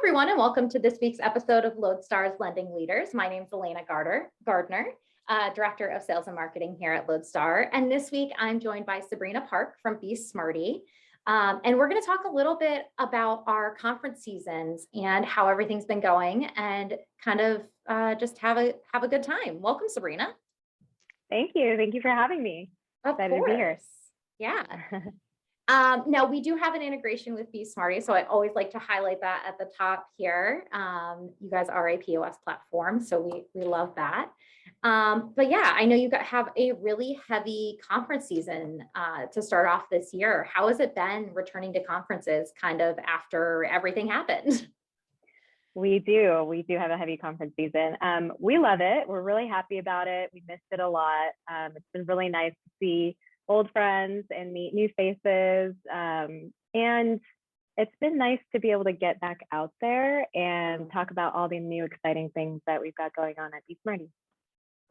everyone, and welcome to this week's episode of LodeStar's Lending Leaders. My name is Elena Gardner, Director of Sales and Marketing here at LodeStar. And this week, I'm joined by Sabrina Park from BeSmartee. And we're going to talk a little bit about our conference seasons and how everything's been going, and kind of just have a good time. Welcome, Sabrina. Thank you. Thank you for having me. Excited to be here. Yeah. Now we do have an integration with BeSmartee, so I always like to highlight that at the top here. You guys are a POS platform, so we love that. But yeah, I know you have a really heavy conference season to start off this year. How has it been returning to conferences kind of after everything happened? We do have a heavy conference season. We love it. We're really happy about it. We missed it a lot. It's been really nice to see old friends and meet new faces. And it's been nice to be able to get back out there and talk about all the new exciting things that we've got going on at BeSmartee.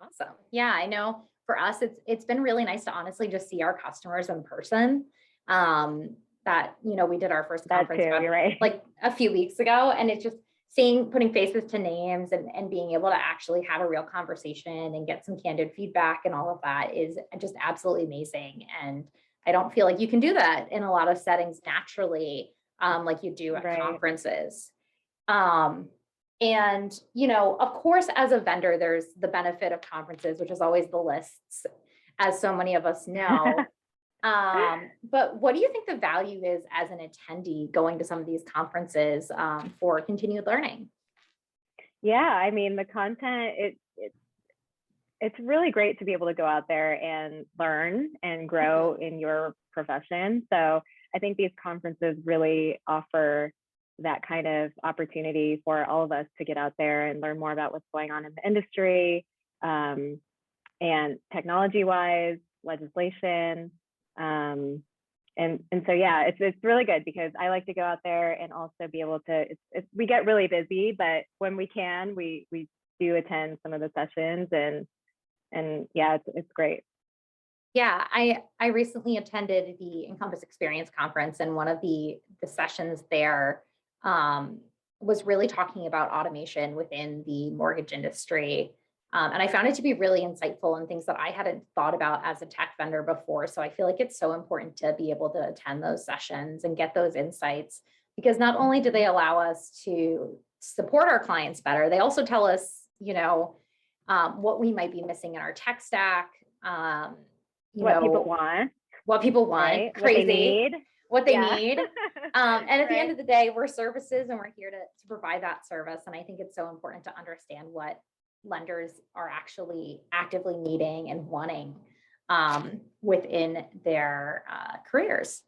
Awesome. Yeah, I know for us, it's been really nice to honestly just see our customers in person. That, we did our first conference right. like a few weeks ago, and it's just putting faces to names and being able to actually have a real conversation and get some candid feedback and all of that is just absolutely amazing. And I don't feel like you can do that in a lot of settings naturally, like you do at conferences. And, of course, as a vendor, there's the benefit of conferences, which is always the lists, as so many of us know. But what do you think the value is as an attendee going to some of these conferences for continued learning? Yeah, I mean, the content, it's really great to be able to go out there and learn and grow in your profession. So I think these conferences really offer that kind of opportunity for all of us to get out there and learn more about what's going on in the industry, and technology-wise, legislation. And so, yeah, it's really good because I like to go out there and also be able to, we get really busy, but when we can, we do attend some of the sessions and yeah, it's great. Yeah, I recently attended the Encompass Experience Conference, and one of the sessions there was really talking about automation within the mortgage industry. And I found it to be really insightful and things that I hadn't thought about as a tech vendor before. So I feel like it's so important to be able to attend those sessions and get those insights, because not only do they allow us to support our clients better, they also tell us, what we might be missing in our tech stack. What people want, right? Crazy, what they need. And at the end of the day, we're services and we're here to provide that service. And I think it's so important to understand what lenders are actually actively needing and wanting within their careers.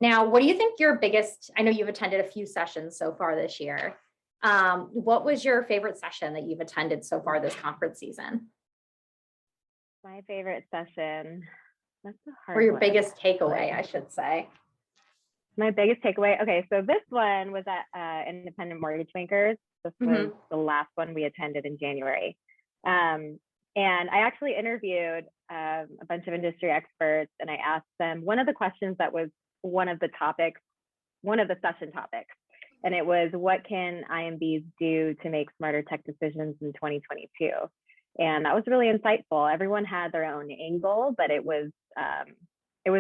Now, what do you think your biggest, I know you've attended a few sessions so far this year. What was your favorite session that you've attended so far this conference season? My favorite session, that's a hard Or your one. biggest takeaway, I should say. My biggest takeaway. Okay, so this one was at Independent Mortgage Bankers. This was the last one we attended in January. And I actually interviewed a bunch of industry experts, and I asked them one of the questions that was one of the session topics. And it was, what can IMBs do to make smarter tech decisions in 2022? And that was really insightful. Everyone had their own angle, but it was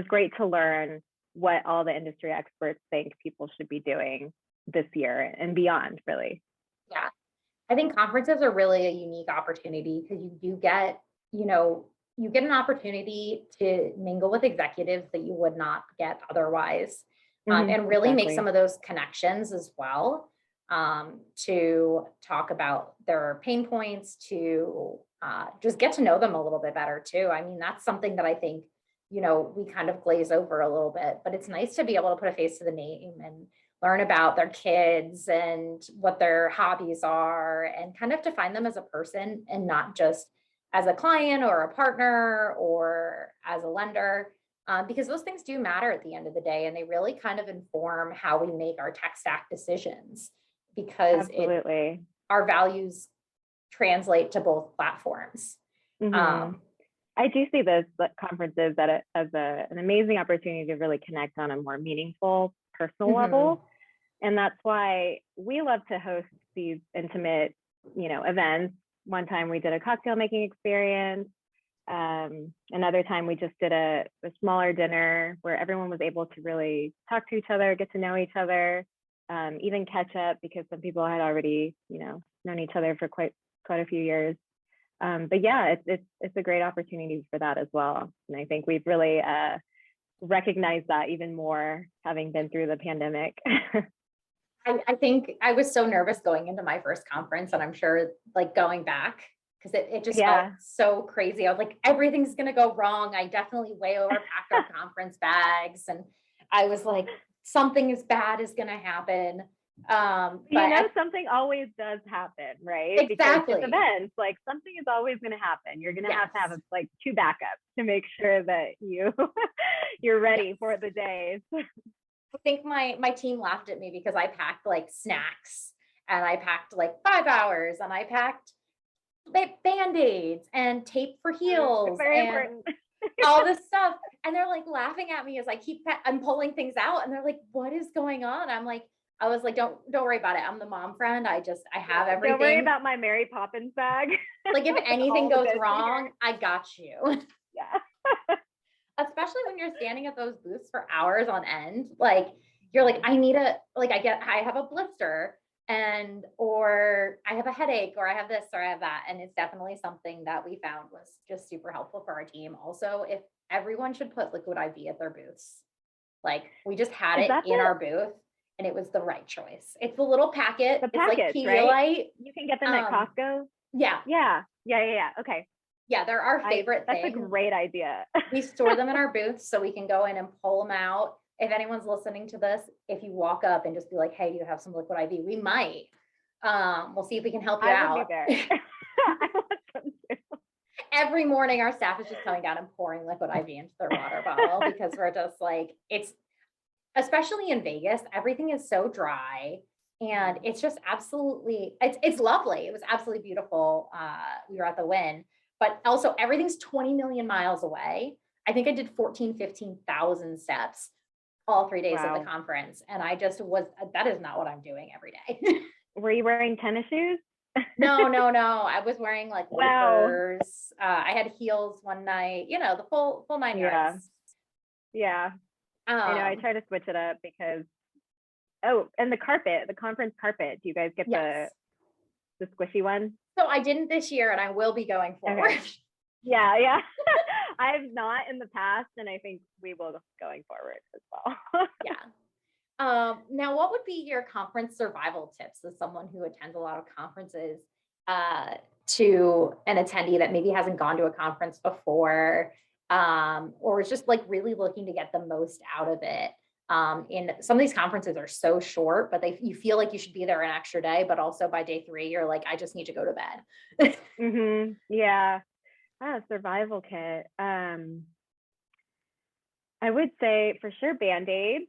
great to learn what all the industry experts think people should be doing this year and beyond, really. Yeah, I think conferences are really a unique opportunity because you get an opportunity to mingle with executives that you would not get otherwise, and really make some of those connections as well, to talk about their pain points, to just get to know them a little bit better too. I mean, that's something that I think, we kind of glaze over a little bit, but it's nice to be able to put a face to the name and learn about their kids and what their hobbies are, and kind of define them as a person and not just as a client or a partner or as a lender, because those things do matter at the end of the day, and they really kind of inform how we make our tech stack decisions, because our values translate to both platforms. I do see those conferences as an amazing opportunity to really connect on a more meaningful personal level. And that's why we love to host these intimate, events. One time we did a cocktail making experience. Another time we just did a smaller dinner where everyone was able to really talk to each other, get to know each other, even catch up because some people had already, known each other for quite a few years. But yeah, it's a great opportunity for that as well. And I think we've really recognized that even more having been through the pandemic. I think I was so nervous going into my first conference, and I'm sure like going back, because it just felt so crazy. I was like, everything's going to go wrong. I definitely way overpacked our conference bags. And I was like, something as bad is going to happen. But something always does happen, right? Exactly. Because it's events, like something is always going to happen. You're going to have like 2 backups to make sure that you're ready for the days. I think my team laughed at me because I packed like snacks, and I packed like 5 hours, and I packed Band-Aids and tape for heels Very and important. all this stuff. And they're like laughing at me as I'm pulling things out, and they're like, what is going on? I was like, don't worry about it. I'm the mom friend. I have everything. Don't worry about my Mary Poppins bag. Like if anything goes wrong, I got you. Yeah. Especially when you're standing at those booths for hours on end. Like you're like, I have a blister, or I have a headache, or I have this, or I have that. And it's definitely something that we found was just super helpful for our team. Also, if everyone should put liquid IV at their booths, like we just had it in our booth, and it was the right choice. It's the little packet. It's like Pedialyte. Right? You can get them at Costco. Yeah. Okay. Yeah, they're our favorite thing. That's a great idea. We store them in our booths so we can go in and pull them out. If anyone's listening to this, if you walk up and just be like, hey, do you have some liquid IV? We might. We'll see if we can help you out. I would be there. I want some too. Every morning, our staff is just coming down and pouring liquid IV into their water bottle because we're just like, especially in Vegas, everything is so dry. And it's just absolutely, it's lovely. It was absolutely beautiful. We were at the Wynn. But also everything's 20 million miles away. I think I did 15,000 steps all 3 days of the conference. And I just that is not what I'm doing every day. Were you wearing tennis shoes? No. I was wearing like loafers. I had heels one night, the full 9 yards. Yeah. I try to switch it up because, and the conference carpet. Do you guys get the squishy one? So I didn't this year, and I will be going forward. Okay. Yeah. I have not in the past, and I think we will going forward as well. Yeah. Now, what would be your conference survival tips as someone who attends a lot of conferences to an attendee that maybe hasn't gone to a conference before, or is just like really looking to get the most out of it? In some of these conferences are so short, but you feel like you should be there an extra day, but also by day 3, you're like, I just need to go to bed. Yeah. Survival kit. I would say for sure Band-Aids.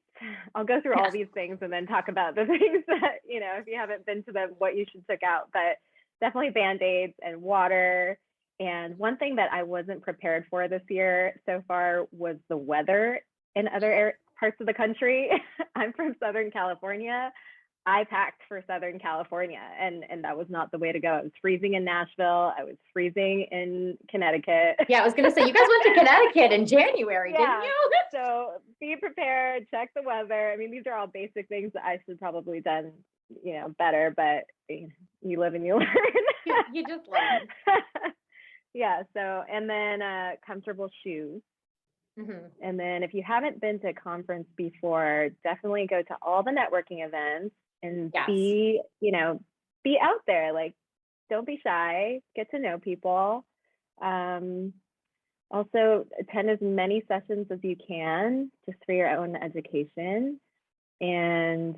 I'll go through all these things and then talk about the things that, if you haven't been to them, what you should check out, but definitely Band-Aids and water. And one thing that I wasn't prepared for this year so far was the weather in other parts of the country. I'm from Southern California. I packed for Southern California, and that was not the way to go. It was freezing in Nashville. I was freezing in Connecticut. Yeah, I was going to say, you guys went to Connecticut in January, didn't you? So be prepared, check the weather. I mean, these are all basic things that I should probably done, better, but you live and you learn. You just learn. Yeah. So, and then comfortable shoes. Mm-hmm. And then if you haven't been to a conference before, definitely go to all the networking events and be out there. Like, don't be shy, get to know people. Also attend as many sessions as you can just for your own education. And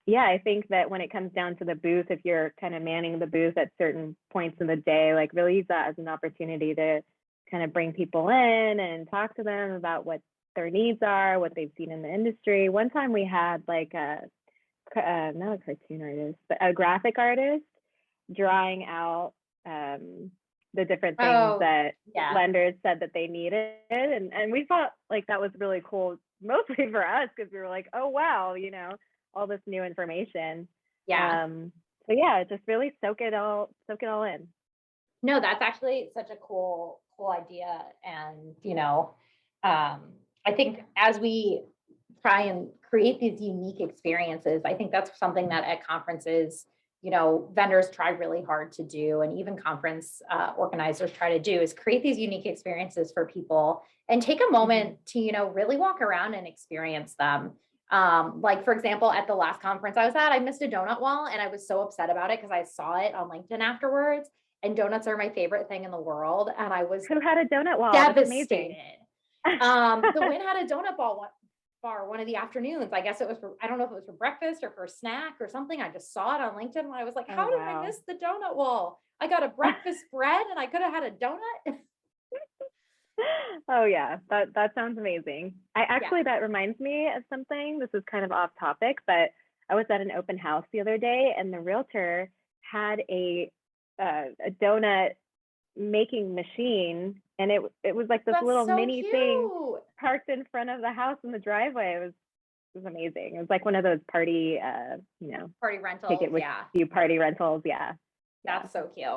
I think that when it comes down to the booth, if you're kind of manning the booth at certain points in the day, like really use that as an opportunity to kind of bring people in and talk to them about what their needs are, what they've seen in the industry. One time we had like not a cartoon artist, but a graphic artist drawing out the different things that lenders said that they needed. And we thought like that was really cool mostly for us because we were like, oh, wow, all this new information. Yeah. So yeah, just really soak it all in. No, that's actually such a cool idea. And, I think as we try and create these unique experiences, I think that's something that at conferences, vendors try really hard to do, and even conference organizers try to do, is create these unique experiences for people and take a moment to, really walk around and experience them. Like, for example, at the last conference I was at, I missed a donut wall and I was so upset about it because I saw it on LinkedIn afterwards. And donuts are my favorite thing in the world. And I was Who had a donut wall? devastated. The Win had a donut bar one of the afternoons. I guess it was I don't know if it was for breakfast or for a snack or something. I just saw it on LinkedIn and I was like, how did I miss the donut wall? I got a breakfast bread and I could have had a donut. Oh yeah, that sounds amazing. That reminds me of something. This is kind of off topic, but I was at an open house the other day and the realtor had a donut making machine, and it was like this little mini thing parked in front of the house in the driveway. It was amazing. It was like one of those party party rentals. Take it with you party rentals. Yeah. That's so cute.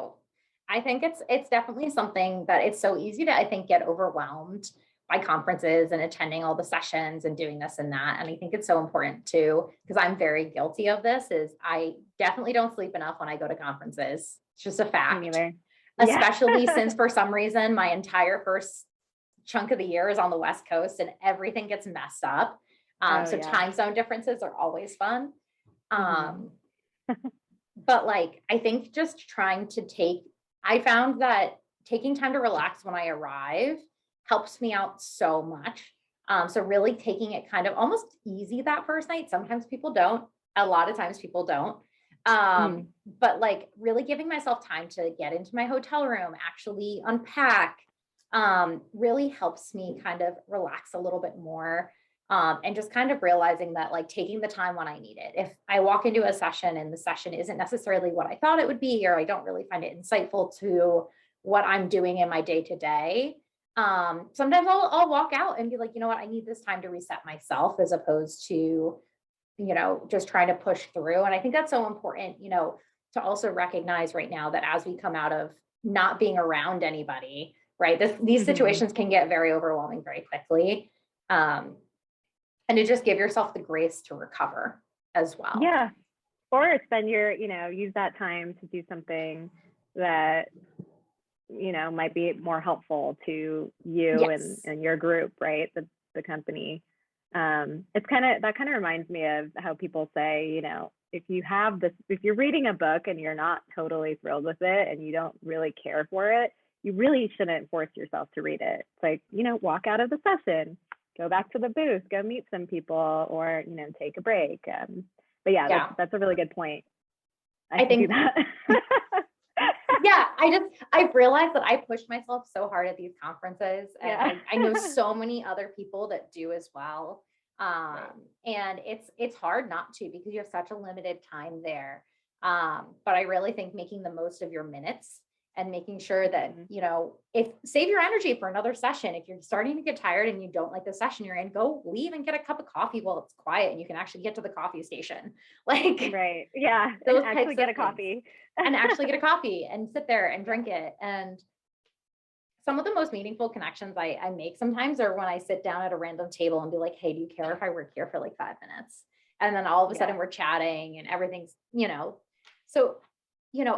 I think it's definitely something that it's so easy to, I think, get overwhelmed by conferences and attending all the sessions and doing this and that. And I think it's so important too, because I'm very guilty of this, is I definitely don't sleep enough when I go to conferences. It's just a fact. Me neither. Especially since for some reason, my entire first chunk of the year is on the West Coast and everything gets messed up. Time zone differences are always fun. But like, I think just I found that taking time to relax when I arrive helps me out so much. So really taking it kind of almost easy that first night. Sometimes people don't, a lot of times people don't. But like really giving myself time to get into my hotel room, actually unpack, really helps me kind of relax a little bit more. And just kind of realizing that, like, taking the time when I need it. If I walk into a session and the session isn't necessarily what I thought it would be, or I don't really find it insightful to what I'm doing in my day to day, sometimes I'll walk out and be like, you know what, I need this time to reset myself, as opposed to, just trying to push through. And I think that's so important, to also recognize right now that as we come out of not being around anybody, right, these situations can get very overwhelming very quickly. And to just give yourself the grace to recover as well. Yeah. Or spend use that time to do something that, might be more helpful to you and your group, right? The company. That kind of reminds me of how people say, if you're reading a book and you're not totally thrilled with it and you don't really care for it, you really shouldn't force yourself to read it. It's like, walk out of the session, go back to the booth, go meet some people, or, take a break. But that's a really good point. I think do that. Yeah, I've realized that I push myself so hard at these conferences, and I know so many other people that do as well. And it's hard not to, because you have such a limited time there. But I really think making the most of your minutes and making sure that, save your energy for another session. If you're starting to get tired and you don't like the session you're in, go leave and get a cup of coffee while it's quiet and you can actually get to the coffee station. Like, right. Yeah. Those actually get a coffee. And actually get a coffee and sit there and drink it. And some of the most meaningful connections I make sometimes are when I sit down at a random table and be like, hey, do you care if I work here for like 5 minutes? And then all of a sudden we're chatting and everything's, so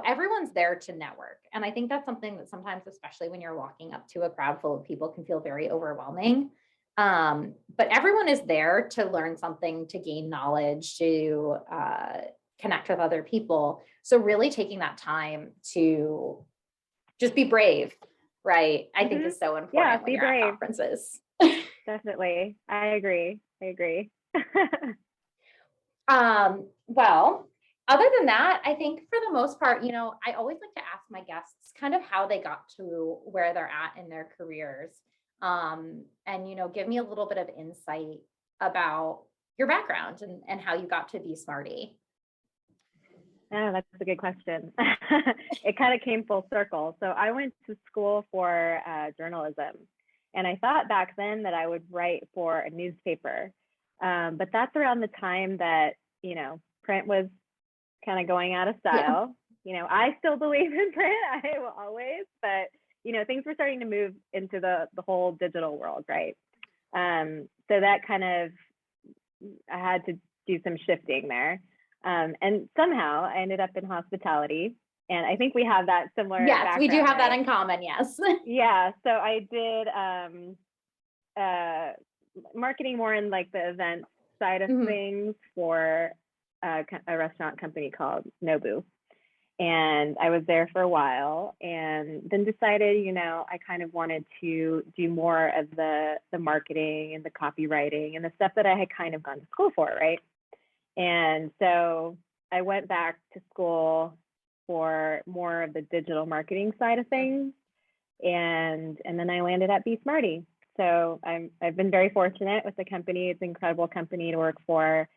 everyone's there to network. And I think that's something that sometimes, especially when you're walking up to a crowd full of people, can feel very overwhelming. But everyone is there to learn something, to gain knowledge, to connect with other people. So really taking that time to just be brave, right? I think is so important when you're at conferences. Definitely. I agree. Well, other than that, I think for the most part, I always like to ask my guests kind of how they got to where they're at in their careers. And, give me a little bit of insight about your background and how you got to BeSmartee. Oh, that's a good question. It kind of came full circle. So I went to school for journalism, And I thought back then that I would write for a newspaper. But that's around the time that, print was kind of going out of style. I still believe in print, I will always, but, things were starting to move into the whole digital world, right? So that kind of, I had to do some shifting there. And somehow I ended up in hospitality. And I think we have that similar. Yes, we do have that right? in common. Yes. Yeah. So I did marketing more in like the event side of things for a restaurant company called Nobu. And I was there for a while and then decided, I kind of wanted to do more of the marketing and the copywriting and the stuff that I had kind of gone to school for, right? And so I went back to school for more of the digital marketing side of things. And then I landed at BeSmartee. So I've been very fortunate with the company. It's an incredible company to work for.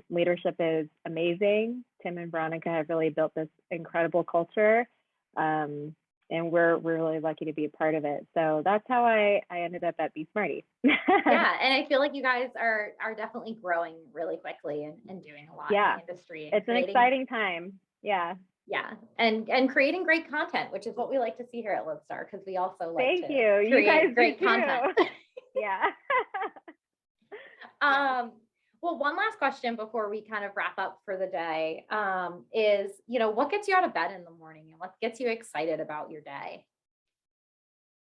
Leadership is amazing. Tim and Veronica have really built this incredible culture. And we're really lucky to be a part of it. So that's how I ended up at BeSmartee. Yeah. And I feel like you guys are definitely growing really quickly and doing a lot in the industry. It's an exciting time. Yeah. Yeah. And creating great content, which is what we like to see here at LodeStar, because we also like Thank to you. create You guys great do too. content. Yeah. Well, one last question before we kind of wrap up for the day is, what gets you out of bed in the morning and what gets you excited about your day?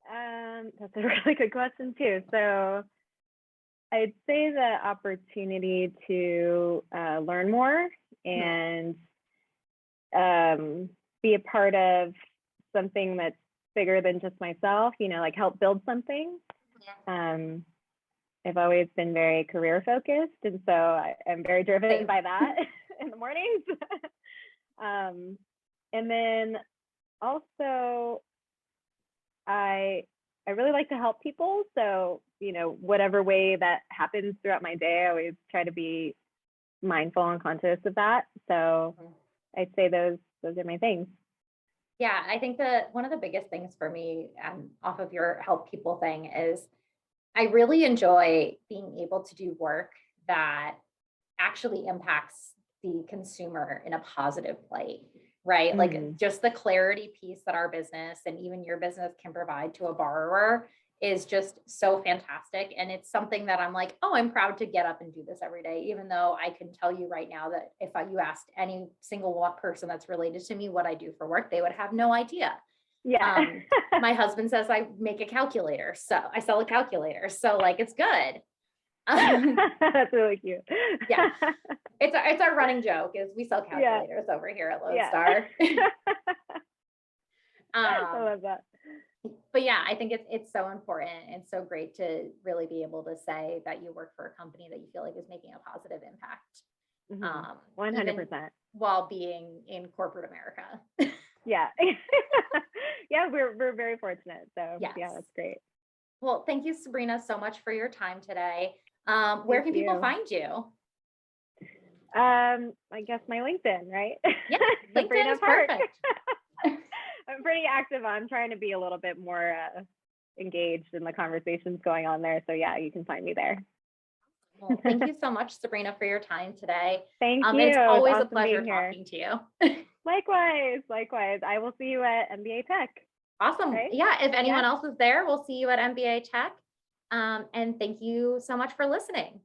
That's a really good question too. So I'd say the opportunity to learn more and be a part of something that's bigger than just myself, like help build something. I've always been very career focused, and so I'm very driven by that in the mornings. And then also, I really like to help people. So, whatever way that happens throughout my day, I always try to be mindful and conscious of that. So I'd say those are my things. Yeah, I think that one of the biggest things for me off of your help people thing is I really enjoy being able to do work that actually impacts the consumer in a positive light, right? Like just the clarity piece that our business and even your business can provide to a borrower is just so fantastic. And it's something that I'm like, oh, I'm proud to get up and do this every day, even though I can tell you right now that if you asked any single person that's related to me what I do for work, they would have no idea. Yeah. My husband says I make a calculator. So I sell a calculator. So like, it's good. That's really cute. Yeah. It's our running joke is we sell calculators over here at LodeStar. I love that. But yeah, I think it's so important and so great to really be able to say that you work for a company that you feel like is making a positive impact. 100%. While being in corporate America. Yeah. Yeah, we're very fortunate. So yeah, that's great. Well, thank you, Sabrina, so much for your time today. Where can people find you? I guess my LinkedIn, right? Yeah, Sabrina Park. Perfect. I'm pretty active on trying to be a little bit more engaged in the conversations going on there. So yeah, you can find me there. Well, thank you so much, Sabrina, for your time today. Thank you. It's always awesome a pleasure talking to you. Likewise. I will see you at MBA Tech. Awesome. Right? Yeah. If anyone else is there, we'll see you at MBA Tech. And thank you so much for listening.